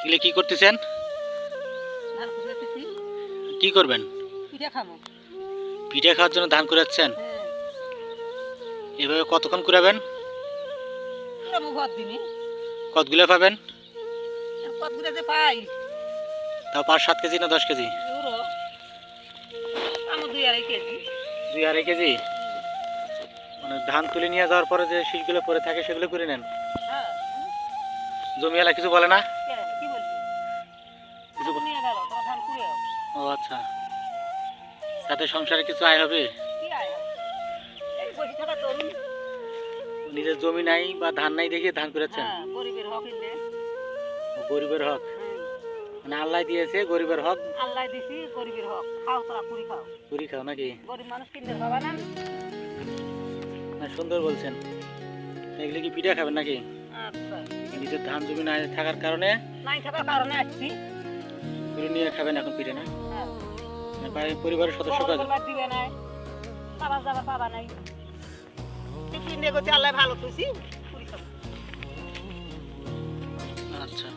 এগুলো কি করতেছেন? ধান কুড়াইতেছি। কি করবেন? পিঠা খামো। পিঠা খাওয়ার জন্য ধান কুড়াচ্ছেন? হ্যাঁ, এভাবে কতক্ষণ কুড়াবেন? কুড়ামো ভর দিনে। কতগুলো পাবেন? আর কতগুলো যে পাই তাও 5-7 কেজি না 10 কেজি? ওরও আমার 2-2.5 কেজি। 2-2.5 কেজি? মানে ধান তুলে নিয়ে যাওয়ার পরে যে শীষগুলো পরে থাকে সেগুলো করে নেন? হ্যাঁ, জমিওয়ালা কিছু বলে না? কি বলবি? কিছু ধান নিয়ে গেল, তোরা ধান কুড়াও। ও আচ্ছা, তাতে সংসারে কিছু আয় হবে? কি আয় হয়? এই বসে থাকা তরুণ। নিজের জমি নাই বা ধান নাই দেখে ধান কুড়াচ্ছেন? হ্যাঁ, গরিবের হক ইন্দে। ও, গরিবের হক মানে আল্লাহ দিয়েছে, গরিবের হক আল্লাহ দিছি গরিবের হক। খাও তোরা কুড়ি খাও। কুড়ি খাও নাকি? গরিব মানুষ কিনতে খাবা না। না, সুন্দর বলছেন। তা এগুলো কি পিঠা খাবেন নাকি? আচ্ছা, নিজের ধান জমি না থাকার কারণে নাই থাকার কারণে আসছি। করে নিয়ে খাবেন এখন পিঠে না? হ্যাঁ, মানে পরিবারের সদস্য কাজ। বড় দিবে নাই। খাবার দাবার পাবা নাই। কিনে করতে আল্লাহ ভালো খুশি কুড়ি খাবো। আচ্ছা।